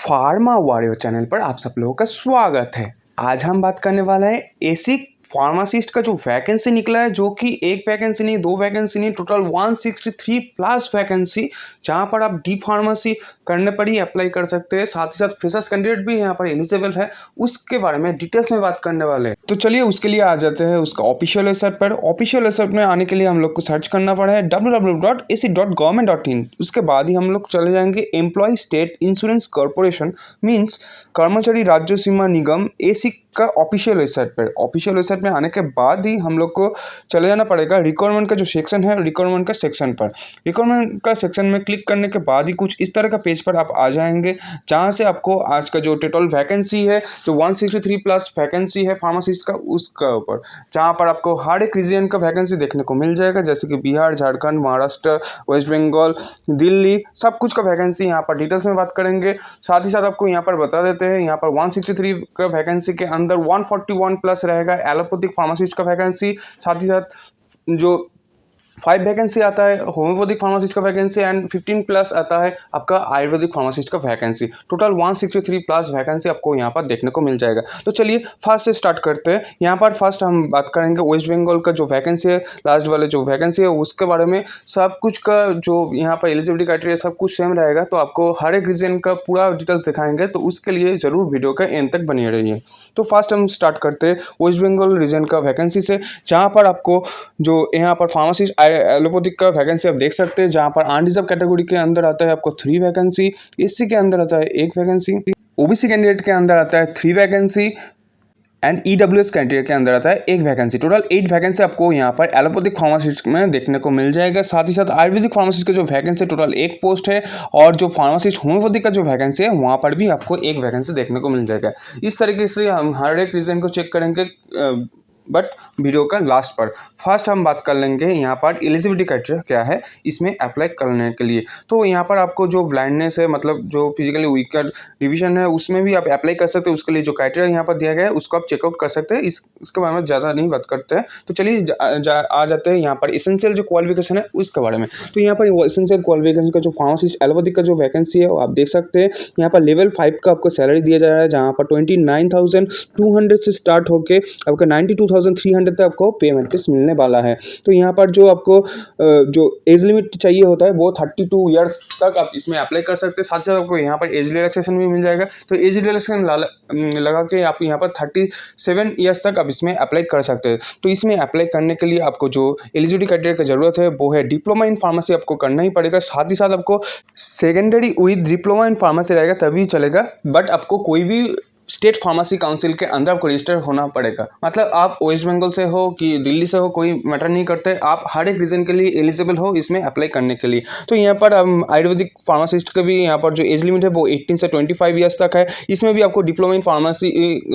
Pharma warrior channel पर आप सब लोगों का स्वागत है। आज हम बात करने वाला है एसिक फार्मासिस्ट का जो वैकेंसी निकला है, जो कि एक वैकेंसी नहीं, दो वैकेंसी नहीं, टोटल 163 प्लस वैकेंसी, जहां पर आप डी फार्मेसी करने पर ही अप्लाई कर सकते हैं। साथ ही साथ फ्रेशर्स कैंडिडेट भी यहाँ पर एलिजिबल है। उसके बारे में डिटेल्स में बात करने वाले हैं। तो चलिए उसके लिए आ जाते हैं उसका ऑफिशियल वेबसाइट पर। ऑफिशियल वेबसाइट में आने के लिए हम लोग को सर्च करना पड़ा है www.ac.government.in। उसके बाद ही हम लोग चले जाएंगे employ state insurance corporation means कर्मचारी राज्य सीमा निगम एसिक का ऑफिशियल वेबसाइट पर। ऑफिशियल वेबसाइट में आने के बाद ही हम लोग को चले जाना पड़ेगा रिक्वायरमेंट का जो सेक्शन है, रिक्वायरमेंट का सेक्शन पर। रिक्वायरमेंट का सेक्शन में क्लिक करने के बाद ही कुछ इस तरह का पेज पर आप आ जाएंगे, जहां से आपको आज का जो टोटल वैकेंसी है, जो 163 प्लस वैकेंसी है फार्मासिस्ट का, उसका ऊपर जहां पर आपको हर एक रीजन का वैकेंसी देखने को मिल जाएगा, जैसे कि बिहार, झारखंड, महाराष्ट्र, वेस्ट बंगाल, दिल्ली, सब कुछ का वैकेंसी यहाँ पर डिटेल्स में बात करेंगे। साथ ही साथ आपको यहाँ पर बता देते हैं, यहाँ पर 163 का वैकेंसी के अंदर 141 प्लस रहेगा एलोपैथिक फार्मासिस्ट का वैकेंसी। साथ ही साथ जो 5 वैकेंसी आता है होम्योपैथिक फार्मासिस्ट का वैकेंसी एंड 15 प्लस आता है आपका आयुर्वेदिक फार्मासिस्ट का वैकेंसी। टोटल 163 प्लस वैकेंसी आपको यहाँ पर देखने को मिल जाएगा। तो चलिए फर्स्ट से स्टार्ट करते हैं। यहाँ पर फर्स्ट हम बात करेंगे वेस्ट बंगाल का जो वैकेंसी है, लास्ट वाले जो वैकेंसी है उसके बारे में। सब कुछ का जो यहाँ पर एलिजिबिलिटी क्राइटेरिया सब कुछ सेम रहेगा, तो आपको हर एक रीजन का पूरा डिटेल्स दिखाएंगे, तो उसके लिए जरूर वीडियो का एंड तक बने रहिए। तो फर्स्ट हम स्टार्ट करते हैं वेस्ट बंगाल रीजन का वैकेंसी से, जहाँ पर आपको जो यहाँ पर फार्मासिस्ट एलोपैथिक का वैकेंसी आप देख सकते हैं, जहाँ पर अनरिजर्व कैटेगरी के अंदर आता है आपको 3 वैकेंसी, एससी के अंदर आता है 1 वैकेंसी, ओबीसी कैंडिडेट के अंदर आता है 3 वैकेंसी एंड ईडब्ल्यूएस कैंडिडेट के अंदर आता है 1 वैकेंसी। टोटल 8 वैकेंसी आपको यहाँ पर एलोपैथिक फार्मासिस्ट में देखने को मिल जाएगा। साथ ही साथ आयुर्वेदिक फार्मासिस्ट का जो वैकेंसी टोटल 1 पोस्ट है, और जो फार्मासिस्ट होम्योपैथिक का जो वैकेंसी है वहाँ पर भी आपको 1 वैकेंसी देखने को मिल जाएगा। इस तरीके से हम हर एक रीजन को चेक करेंगे, बट वीडियो का लास्ट पर। फर्स्ट हम बात कर लेंगे यहाँ पर एलिजिबिलिटी क्राइटेरिया क्या है इसमें अप्लाई करने के लिए। तो यहाँ पर आपको जो ब्लाइंडनेस है, मतलब जो फिजिकली वीकर डिवीजन है, उसमें भी आप अप्लाई कर सकते हैं। उसके लिए जो क्राइटेरिया यहाँ पर दिया गया है उसको आप चेकआउट कर सकते हैं। इसके बारे में ज़्यादा नहीं बात करते हैं। तो चलिए आ जाते हैं यहाँ पर एसेंशियल जो क्वालिफिकेशन है उसके बारे में। तो यहाँ पर एसेंशियल क्वालिफिकेशन का जो फार्मासिस्ट एलोपैथिक का जो वैकेंसी है वो आप देख सकते हैं। यहाँ पर लेवल 5 का आपको सैलरी दिया जा रहा है, जहाँ पर 29,200 से स्टार्ट होकर आपका 92,300 तक आपको पेमेंट मिलने वाला है। तो यहाँ पर जो आपको जो एज लिमिट चाहिए होता है वो 32 ईयर्स तक आप इसमें अप्लाई कर सकते हैं। साथ ही साथ आपको यहाँ पर एज रिलैक्सेशन भी मिल जाएगा। तो एज रिलैक्सेशन लगा के आप यहाँ पर 37 ईयर्स तक आप इसमें अप्लाई कर सकते हैं। तो इसमें अप्लाई करने के लिए आपको जो एलिजिबिलिटी क्राइटेरिया की जरूरत है वो है डिप्लोमा इन फार्मेसी आपको करना ही पड़ेगा। साथ ही साथ आपको secondary with diploma in pharmacy रहेगा तभी चलेगा, बट आपको कोई भी स्टेट फार्मेसी काउंसिल के अंदर आपको रजिस्टर होना पड़ेगा। मतलब आप वेस्ट बंगाल से हो कि दिल्ली से हो, कोई मैटर नहीं करते, आप हर एक रीजन के लिए एलिजिबल हो इसमें अप्लाई करने के लिए। तो यहाँ पर आयुर्वेदिक फार्मासिस्ट का भी यहाँ पर जो एज लिमिट है वो 18 से 25 ईयर्स तक है। इसमें भी आपको डिप्लोमा इन फार्मेसी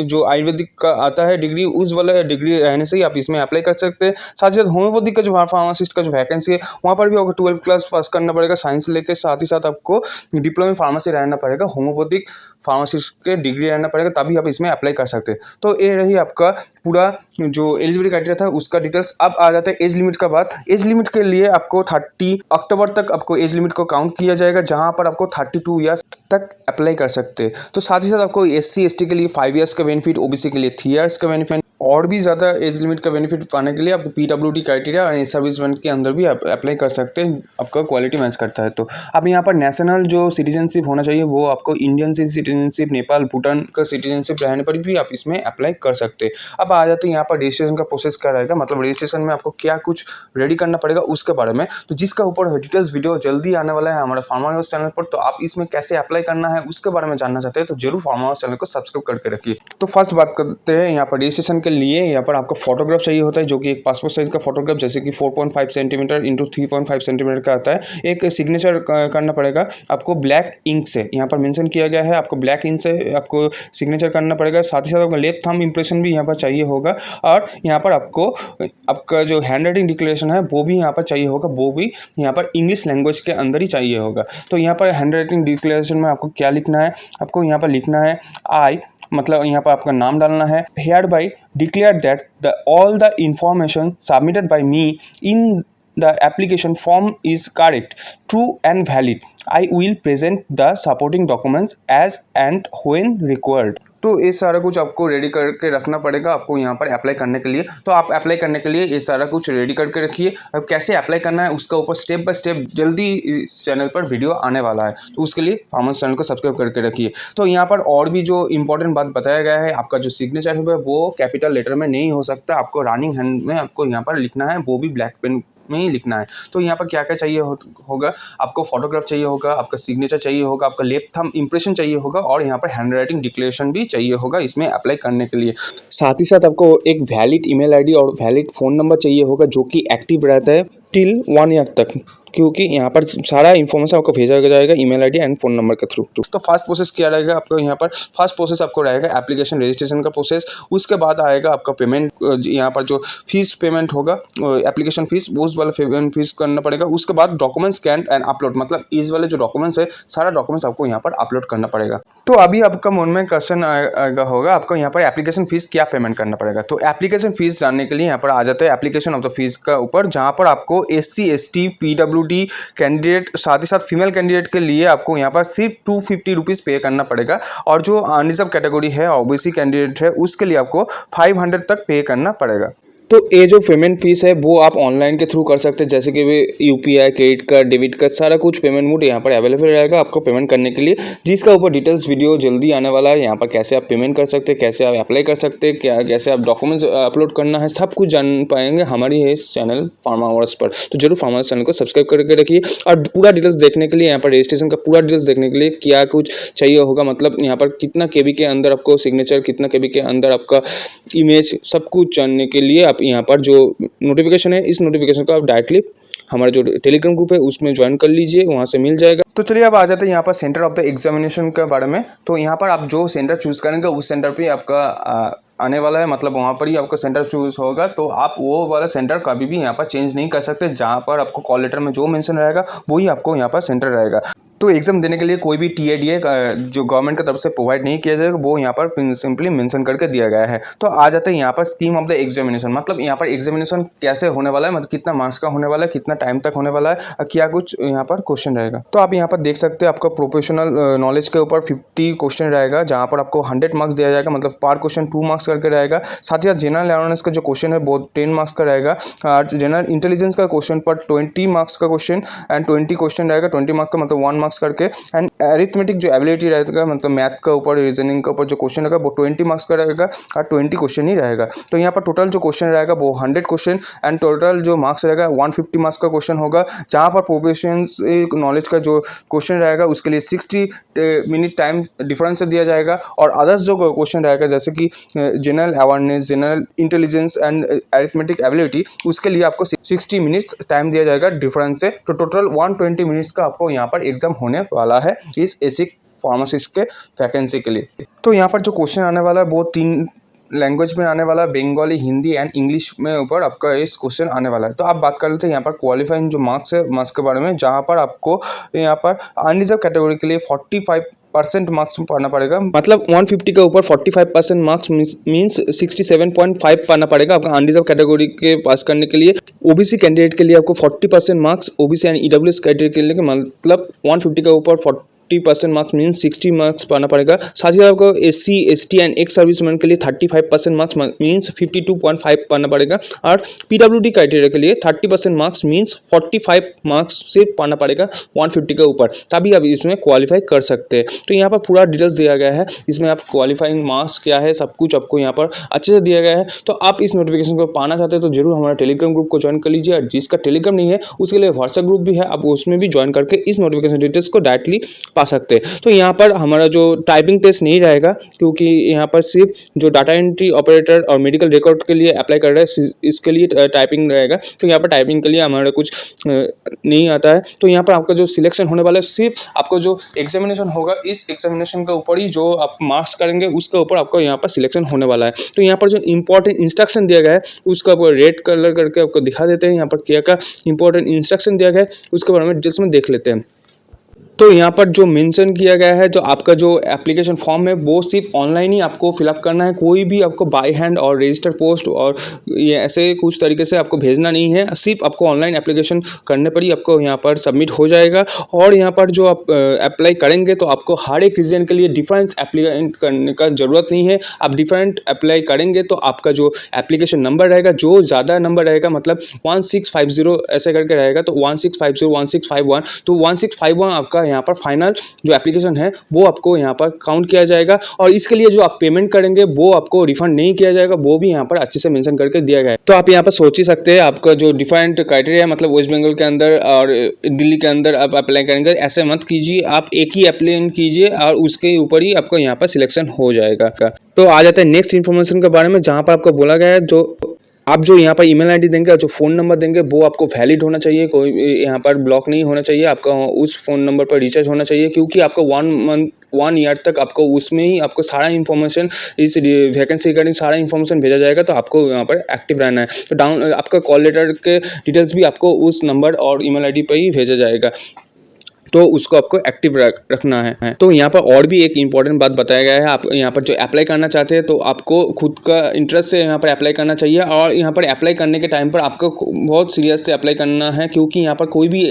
जो आयुर्वेदिक का आता है डिग्री, उस वाला डिग्री रहने से ही आप इसमें अप्लाई कर सकते हैं। साथ ही साथ होम्योपैथिक का जो फार्मासिस्ट का जो वैकेंसी है वहाँ पर भी आपको 12 क्लास पास करना पड़ेगा साइंस लेके। साथ ही साथ आपको डिप्लोमा इन फार्मेसी रहना पड़ेगा, होम्योपैथिक फार्मासिस्ट के डिग्री रहना पड़ेगा, तभी आप इसमें अप्लाई कर सकते हैं। तो ये रही आपका पूरा जो एलिजिबिलिटी क्राइटेरिया था उसका डिटेल्स। अब आ जाता है एज लिमिट का बात। एज लिमिट के लिए आपको 30 अक्टूबर तक आपको एज लिमिट को काउंट किया जाएगा, जहां पर आपको 32 ईयर्स तक अप्लाई कर सकते हैं। तो साथ ही साथ आपको SC ST के लिए 5 ईयर्स का बेनिफिट, OBC के लिए 3 ईयर्स का बेनिफिट, और भी ज़्यादा एज लिमिट का बेनिफिट पाने के लिए आपको PWD क्राइटेरिया और सर्विस वन के अंदर भी आप अप्लाई कर सकते हैं, आपका क्वालिटी मैच करता है। तो अब यहाँ पर नेशनल जो सिटीजनशिप होना चाहिए वो आपको इंडियन सिटीजनशिप, नेपाल, भूटान का सिटीजनशिप रहने पर भी आप इसमें अप्लाई कर सकते हैं। अब आ जाते हैं यहाँ पर रजिस्ट्रेशन का प्रोसेस क्या रहेगा, मतलब रजिस्ट्रेशन में आपको क्या कुछ रेडी करना पड़ेगा उसके बारे में। तो जिसका ऊपर डिटेल्स वीडियो जल्दी आने वाला है हमारे फार्मा न्यूज़ चैनल पर, तो आप इसमें कैसे अप्लाई करना है उसके बारे में जानना चाहते हैं तो जरूर फार्मा न्यूज़ चैनल को सब्सक्राइब करके रखिए। तो फर्स्ट बात करते हैं यहाँ पर रजिस्ट्रेशन के लिए। यहाँ पर आपको फोटोग्राफ चाहिए होता है, जो कि एक पासपोर्ट साइज का फोटोग्राफ, जैसे कि 4.5 सेंटीमीटर इंटू 3.5 सेंटीमीटर का आता है। एक सिग्नेचर करना पड़ेगा आपको ब्लैक इंक से, यहाँ पर मेंशन किया गया है, आपको ब्लैक इंक से आपको सिग्नेचर करना पड़ेगा। साथ ही साथ आपका लेफ्ट थंब इंप्रेशन भी यहाँ पर चाहिए होगा, और यहाँ पर आपको आपका जो हैंड राइटिंग डिक्लेरेशन है वो भी यहाँ पर चाहिए होगा, वो भी यहाँ पर इंग्लिश लैंग्वेज के अंदर ही चाहिए होगा। तो यहाँ पर हैंड राइटिंग डिक्लेरेशन में आपको क्या लिखना है, आपको यहाँ पर लिखना है आई, मतलब यहाँ पर आपका नाम डालना है, hereby declare that all the information submitted by me in the application form is correct, true and valid, I will present the supporting documents as and when required. तो ये सारा कुछ आपको रेडी करके रखना पड़ेगा आपको यहाँ पर अप्लाई करने के लिए। तो आप अप्लाई करने के लिए ये सारा कुछ रेडी करके रखिए। अब कैसे अप्लाई करना है उसका ऊपर स्टेप बाय स्टेप जल्दी इस चैनल पर वीडियो आने वाला है, तो उसके लिए फार्मर्स चैनल को सब्सक्राइब करके रखिए। तो यहाँ पर और भी जो इंपॉर्टेंट बात बताया गया है, आपका जो सिग्नेचर है वो कैपिटल लेटर में नहीं हो सकता, आपको रनिंग हैंड में आपको यहाँ पर लिखना है, वो भी ब्लैक पेन में ही लिखना है। तो यहाँ पर क्या क्या चाहिए होगा, आपको फोटोग्राफ चाहिए होगा, आपका सिग्नेचर चाहिए होगा, आपका लेफ्ट थंब इंप्रेशन चाहिए होगा और यहाँ पर हैंड राइटिंग डिक्लेरेशन भी चाहिए होगा इसमें अप्लाई करने के लिए। साथ ही साथ आपको एक वैलिड ईमेल आईडी और वैलिड फ़ोन नंबर चाहिए होगा जो कि एक्टिव रहता है टिल 1 ईयर तक, क्योंकि यहाँ पर सारा इन्फॉर्मेशन आपको भेजा जाएगा email ID and phone number के थ्रू। तो फर्स्ट प्रोसेस क्या रहेगा आपको यहाँ पर, फर्स्ट प्रोसेस आपको रहेगा एप्लीकेशन रजिस्ट्रेशन का प्रोसेस। उसके बाद आएगा आपका पेमेंट, यहाँ पर जो फीस पेमेंट होगा एप्लीकेशन फीस, उस वाला पेमेंट फीस करना पड़ेगा। उसके बाद डॉक्यूमेंट स्कैन एंड अपलोड, मतलब इस वाले जो डॉक्यूमेंट्स है सारा डॉक्यूमेंट्स आपको यहाँ पर अपलोड करना पड़ेगा। तो अभी आपका मन में क्वेश्चन आएगा होगा आपको यहाँ पर एप्लीकेशन फीस क्या पेमेंट करना पड़ेगा। तो एप्लीकेशन फीस जानने के लिए यहाँ पर आ जाते हैं एप्लीकेशन ऑफ द फीस का ऊपर, जहाँ पर आपको SC ST PWD कैंडिडेट, साथ ही साथ फीमेल कैंडिडेट के लिए आपको यहाँ पर सिर्फ 250 रुपीज़ पे करना पड़ेगा, और जो अनरिजर्व कैटेगरी है OBC कैंडिडेट है उसके लिए आपको 500 तक पे करना पड़ेगा। तो ये जो पेमेंट फीस है वो आप ऑनलाइन के थ्रू कर सकते हैं, जैसे कि UPI, credit card, debit card, सारा कुछ पेमेंट मोड यहाँ पर अवेलेबल रहेगा आपको पेमेंट करने के लिए, जिसका ऊपर डिटेल्स वीडियो जल्दी आने वाला है। यहाँ पर कैसे आप पेमेंट कर सकते हैं, कैसे आप अप्लाई कर सकते हैं, क्या कैसे आप डॉक्यूमेंट्स अपलोड करना है, सब कुछ जान पाएंगे हमारी इस चैनल फार्मावर्स पर। तो जरूर फार्मावर्स चैनल को सब्सक्राइब करके रखिए, और पूरा डिटेल्स देखने के लिए, यहाँ पर रजिस्ट्रेशन का पूरा डिटेल्स देखने के लिए क्या कुछ चाहिए होगा, मतलब यहाँ पर कितना KB के अंदर आपको सिग्नेचर, कितना KB के अंदर आपका इमेज, सब कुछ जानने के लिए आप यहाँ पर जो नोटिफिकेशन है, इस नोटिफिकेशन को आप डायरेक्टली हमारा जो टेलीग्राम ग्रुप है उसमें ज्वाइन कर लीजिए, वहाँ से मिल जाएगा। तो चलिए अब आ जाते हैं यहाँ पर सेंटर ऑफ द एग्जामिनेशन के बारे में। तो यहाँ पर आप जो सेंटर चूज़ करेंगे उस सेंटर पे आपका आने वाला है, मतलब वहाँ पर ही आपका सेंटर चूज़ होगा। तो आप वो वाला सेंटर कभी भी यहाँ पर चेंज नहीं कर सकते, जहाँ पर आपको कॉल लेटर में जो मेंशन रहेगा वही आपको यहाँ पर सेंटर रहेगा। तो एग्जाम देने के लिए कोई भी TIDA जो गवर्नमेंट की तरफ से प्रोवाइड नहीं किया जाएगा, वो यहाँ पर सिंपली मेंशन करके दिया गया है। तो आ जाते हैं यहाँ पर स्कीम ऑफ द एग्जामिनेशन, मतलब यहाँ पर एग्जामिनेशन कैसे होने वाला है, मतलब कितना मार्क्स का होने वाला है, कितना टाइम तक होने वाला है, और क्या कुछ यहाँ पर क्वेश्चन रहेगा। तो आप यहाँ पर देख सकते हैं आपका प्रोफेशनल नॉलेज के ऊपर 50 क्वेश्चन रहेगा, जहाँ पर आपको 100 मार्क्स दिया जाएगा, मतलब पर क्वेश्चन 2 मार्क्स करके रहेगा। साथ ही साथ जनरल अवेयरनेस का जो क्वेश्चन है वो 10 मार्क्स का रहेगा, जनरल इंटेलिजेंस का क्वेश्चन पर 20 मार्क्स का क्वेश्चन एंड 20 क्वेश्चन रहेगा, 20 मार्क्स का मतलब 1 मार्क्स करके। एंड अरिथमेटिक जो एबिलिटी रहेगा, मतलब मैथ का ऊपर, रीजनिंग के ऊपर जो क्वेश्चन रहेगा वो 20 मार्क्स का रहेगा, और 20 क्वेश्चन ही रहेगा। तो यहाँ पर टोटल जो क्वेश्चन रहेगा वो 100 क्वेश्चन एंड टोटल जो मार्क्स रहेगा 150 मार्क्स का क्वेश्चन होगा, जहाँ पर प्रोफेशंस नॉलेज का जो क्वेश्चन रहेगा उसके लिए 60 मिनट टाइम डिफरेंस से दिया जाएगा, और अदर्स जो क्वेश्चन रहेगा जैसे कि general awareness, general intelligence and arithmetic ability, उसके लिए आपको 60 मिनट्स टाइम दिया जाएगा डिफरेंस से। तो टोटल 120 मिनट्स का आपको यहाँ पर एग्जाम होने वाला है इस एसिक फार्मासिस्ट के वैकेंसी के लिए। तो यहाँ पर जो क्वेश्चन आने वाला है वो 3 लैंग्वेज में आने वाला है, बंगाली, हिंदी एंड इंग्लिश में ऊपर आपका इस क्वेश्चन आने वाला है। तो आप बात कर लेते हैं यहाँ पर क्वालिफाइंग जो मार्क्स है, मार्क्स के बारे में, जहाँ पर आपको यहाँ पर अनरिजर्व कैटेगरी के लिए 45% मार्क्स पाना पड़ेगा, मतलब 150 के ऊपर 45% मार्क्स मीन्स 67.5 पाना पड़ेगा आपका अनरिजर्व कैटेगरी के पास करने के लिए। OBC कैंडिडेट के लिए आपको 40% marks, OBC and EWS candidate के लिए मतलब 150 के ऊपर 40% मार्क्स मीन्स 60 मार्क्स पाना पड़ेगा। साथ ही आपको SC ST and ex serviceman के लिए 35% मार्क्स मीन्स 52.5 पाना पड़ेगा, और PWD क्राइटेरिया के लिए 30% मार्क्स मीन्स 45 मार्क्स सिर्फ पाना पड़ेगा 150 के ऊपर, तभी आप इसमें क्वालिफाई कर सकते हैं। तो यहाँ पर पूरा डिटेल्स दिया गया है, इसमें आप क्वालिफाइंग मार्क्स क्या है सब कुछ आपको यहाँ पर अच्छे से दिया गया है। तो आप इस नोटिफिकेशन को पाना चाहते हैं तो जरूर हमारा टेलीग्राम ग्रुप को ज्वाइन कर लीजिए, और जिसका टेलीग्राम नहीं है उसके लिए व्हाट्सएप ग्रुप भी है, आप उसमें भी ज्वाइन करके इस नोटिफिकेशन डिटेल्स को डायरेक्टली पा सकते हैं। तो यहाँ पर हमारा जो टाइपिंग टेस्ट नहीं रहेगा, क्योंकि यहाँ पर सिर्फ जो डाटा एंट्री ऑपरेटर और मेडिकल रिकॉर्ड के लिए अप्लाई कर रहे हैं इसके लिए टाइपिंग रहेगा। तो यहाँ पर टाइपिंग के लिए हमारा कुछ नहीं आता है। तो यहाँ पर आपका जो सिलेक्शन होने वाला है, सिर्फ आपको जो एग्जामिनेशन होगा इस एग्जामिनेशन के ऊपर ही जो आप मार्क्स करेंगे उसके ऊपर आपको यहाँ पर सिलेक्शन होने वाला है। तो यहाँ पर जो इंपॉर्टेंट इंस्ट्रक्शन दिया गया है उसका आपको रेड कलर करके आपको दिखा देते हैं। यहाँ पर क्या क्या इंपॉर्टेंट इंस्ट्रक्शन दिया गया है उसके बारे में डिटेल्स में देख लेते हैं। तो यहाँ पर जो मेंशन किया गया है, जो आपका जो एप्लीकेशन फॉर्म है वो सिर्फ ऑनलाइन ही आपको फिलअप करना है, कोई भी आपको बाय हैंड और रजिस्टर पोस्ट और ये ऐसे कुछ तरीके से आपको भेजना नहीं है, सिर्फ आपको ऑनलाइन एप्लीकेशन करने पर ही आपको यहाँ पर सबमिट हो जाएगा। और यहाँ पर जो आप अप्लाई करेंगे तो आपको हर एक रीजन के लिए डिफरेंस अप्लाई करने का ज़रूरत नहीं है। आप डिफरेंट अप्लाई करेंगे तो आपका जो एप्लीकेशन नंबर रहेगा, जो ज़्यादा नंबर रहेगा मतलब 1650 ऐसे करके रहेगा, तो 1650 1651, तो 1651 आपका यहाँ पर फाइनल जो एप्लीकेशन है वो आपको यहाँ पर काउंट किया जाएगा। और इसके लिए जो आप पेमेंट करेंगे वो आपको रिफंड नहीं किया जाएगा, वो भी यहाँ पर अच्छे से मेंशन करके दिया गया है। तो आप यहाँ पर सोच ही सकते हैं आपका जो डिफरेंट क्राइटेरिया है, मतलब वेस्ट बंगाल के अंदर और दिल्ली के अंदर आप अप्लाई करेंगे, ऐसे मत कीजिए, आप एक ही अप्लाई कीजिए और उसके ऊपर ही आपको यहाँ पर सिलेक्शन हो जाएगा। तो आ जाता है नेक्स्ट इन्फॉर्मेशन के बारे में, जहाँ पर आपको बोला गया है जो आप जो यहाँ पर ईमेल आईडी देंगे और जो फ़ोन नंबर देंगे वो आपको वैलिड होना चाहिए, कोई यहाँ पर ब्लॉक नहीं होना चाहिए, आपका उस फ़ोन नंबर पर रिचार्ज होना चाहिए, क्योंकि आपको 1 ईयर तक आपको उसमें ही आपको सारा इन्फॉर्मेशन, इस वैकेंसी रिगार्डिंग सारा इन्फॉर्मेशन भेजा जाएगा। तो आपको यहाँ पर एक्टिव रहना है। तो डाउन आपका कॉल लेटर के डिटेल्स भी आपको उस नंबर और ईमेल आईडी पर ही भेजा जाएगा, तो उसको आपको एक्टिव रखना है। तो यहाँ पर और भी एक इम्पॉर्टेंट बात बताया गया है, आप यहाँ पर जो अप्लाई करना चाहते हैं तो आपको खुद का इंटरेस्ट से यहाँ पर अप्लाई करना चाहिए। और यहाँ पर अप्लाई करने के टाइम पर आपको बहुत सीरियस से अप्लाई करना है, क्योंकि यहाँ पर कोई भी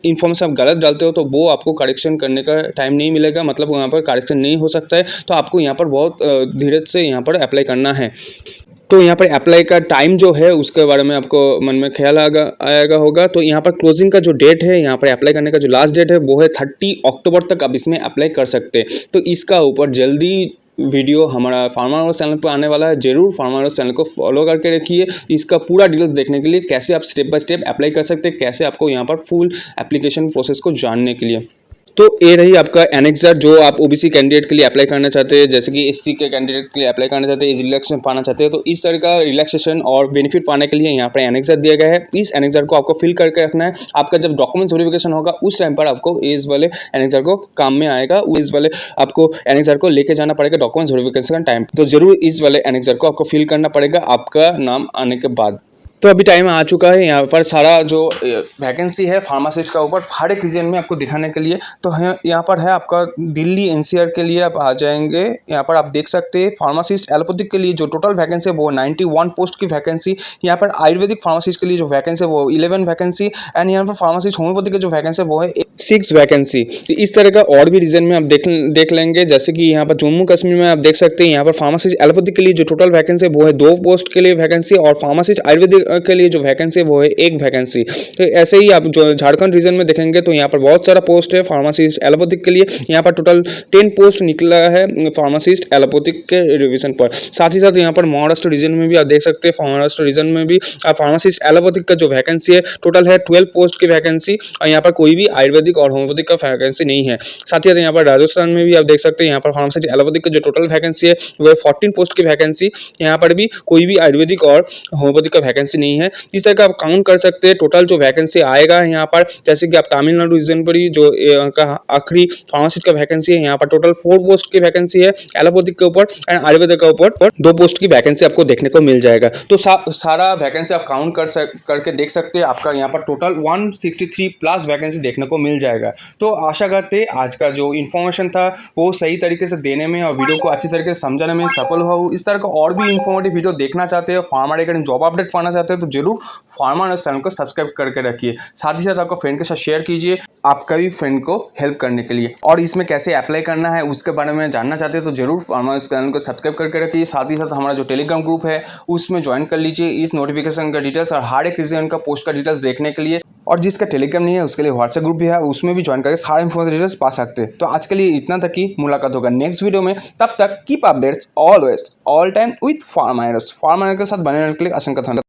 इन्फॉर्मेशन आप गलत डालते हो तो वो आपको करेक्शन करने का टाइम नहीं मिलेगा, मतलब वहाँ पर करेक्शन नहीं हो सकता है। तो आपको यहाँ पर बहुत धीरज से यहाँ पर अप्लाई करना है। तो यहाँ पर अप्लाई का टाइम जो है उसके बारे में आपको मन में ख्याल आएगा होगा। तो यहाँ पर क्लोजिंग का जो डेट है, यहाँ पर अप्लाई करने का जो लास्ट डेट है वो है 30 अक्टूबर तक आप इसमें अप्लाई कर सकते हैं। तो इसका ऊपर जल्दी वीडियो हमारा फार्मर हाउस चैनल पर आने वाला है, जरूर फार्मर हाउस चैनल को फॉलो करके रखिए। इसका पूरा डिटेल्स देखने के लिए, कैसे आप स्टेप बाय स्टेप अप्लाई कर सकते हैं, कैसे आपको यहाँ पर फुल एप्लीकेशन प्रोसेस को जानने के लिए। तो ये रही आपका एनेक्सर, जो आप ओबीसी कैंडिडेट के लिए अप्लाई करना चाहते हैं, जैसे कि एससी के कैंडिडेट के लिए अप्लाई करना चाहते हैं, एज रिलैक्सेशन पाना चाहते हैं, तो इस तरह का रिलैक्सेशन और बेनिफिट पाने के लिए यहाँ पर एनेक्सर दिया गया है। इस एनेक्सर को आपको फिल करके रखना है। आपका जब डॉक्यूमेंट्स वेरिफिकेशन होगा उस टाइम पर आपको इस वाले एनेक्सर को काम में आएगा। इस वाले आपको एनेक्सर को लेके जाना पड़ेगा डॉक्यूमेंट्स वेरिफिकेशन टाइम, तो जरूर इस वाले एनेक्सर को आपको फिल करना पड़ेगा आपका नाम आने के बाद। तो अभी टाइम आ चुका है यहाँ पर सारा जो वैकेंसी है फार्मासिस्ट का ऊपर हर एक रीजन में आपको दिखाने के लिए। तो यहाँ पर है आपका दिल्ली एनसीआर के लिए आप आ जाएंगे, यहाँ पर आप देख सकते हैं फार्मासिस्ट एलोपैथिक के लिए जो टोटल वैकेंसी है वो 91 पोस्ट की वैकेंसी। यहाँ पर आयुर्वेदिक फार्मासिस्ट के लिए जो वैकेंसी है वो 11 वैकेंसी, एंड यहाँ पर फार्मासिस्ट होम्योपैथिक के जो वैकेंसी है वो है 6 वैकेंसी। तो इस तरह का और भी रीजन में आप देख लेंगे, जैसे कि यहाँ पर जम्मू कश्मीर में आप देख सकते हैं यहाँ पर फार्मासिस्ट एलोपैथिक के लिए जो टोटल वैकेंसी है वो है 2 पोस्ट के लिए वैकेंसी, और फार्मासिस्ट आयुर्वेदिक के लिए जो वैकेंसी है वो है 1 वैकेंसी। तो ऐसे ही आप जो झारखंड रीजन में देखेंगे तो यहाँ पर बहुत सारा पोस्ट है फार्मासिस्ट एलोपैथिक के लिए। यहाँ पर टोटल 10 पोस्ट निकला है फार्मासिस्ट एलोपैथिक के रिविजन पर। साथ ही साथ यहाँ पर महाराष्ट्र रीजन में भी आप देख सकते हैं, महाराष्ट्र रीजन में भी फार्मासिस्ट एलोपैथिक का जो वैकेंसी है टोटल है 12 पोस्ट की वैकेंसी, और यहाँ पर कोई भी आयुर्वेदिक और होम्योपैथिक का वैकेंसी नहीं है। साथ ही साथ यहाँ पर राजस्थान में भी आप देख सकते हैं यहाँ पर फार्मासिस्ट एलोपैथिक का जो टोटल वैकेंसी है वो है 14 पोस्ट की वैकेंसी, यहाँ पर भी कोई भी आयुर्वेदिक और होम्योपैथिक का वैकेंसी नहीं है। इस तरह का आप काउंट कर सकते हैं टोटल जो वैकेंसी आएगा यहाँ पर, जैसे कि आप तमिलनाडु रीजन पर ही जो का आखिरी फार्मासिस्ट का वैकेंसी है यहाँ पर टोटल 4 पोस्ट की वैकेंसी है एलोपैथिक के ऊपर, एंड आयुर्वेदिक के ऊपर 2 पोस्ट की वैकेंसी आपको देखने को मिल जाएगा। तो सारा वैकेंसी आप काउंट करके देख सकते हैं, आपका यहाँ पर टोटल 163 प्लस वैकेंसी देखने को मिल जाएगा। तो आशा करते आज का जो इन्फॉर्मेशन था वो सही तरीके से देने में और वीडियो को अच्छी तरीके से समझाने में सफल हुआ। इस तरह का और भी इन्फॉर्मेटिव वीडियो देखना चाहते हैं, फार्मर रिगार्डिंग जॉब अपडेट पाना चाहते हैं, तो जरूर फार्मर हाउस चैनल को सब्सक्राइब करके रखिए। साथ ही साथ आपको फ्रेंड के साथ शेयर कीजिए, आपका भी फ्रेंड को हेल्प करने के लिए। और इसमें कैसे अप्लाई करना है उसके बारे में जानना चाहते हैं तो जरूर फार्मर हाउस चैनल को सब्सक्राइब करके रखिए। साथ ही साथ हमारा जो टेलीग्राम ग्रुप है उसमें ज्वाइन कर लीजिए इस नोटिफिकेशन का डिटेल्स और हर एक रीजन का पोस्ट का डिटेल्स देखने के लिए। और जिसका टेलीग्राम नहीं है उसके लिए व्हाट्सएप ग्रुप भी है, उसमें भी ज्वाइन करके सारे इन्फॉर्मेशन डिटेल्स पा सकते हैं। तो आज के लिए इतना तक ही, मुलाकात होगा नेक्स्ट वीडियो में। तब तक keep updates always all time with farmer house के साथ बने रहने के लिए आशंका।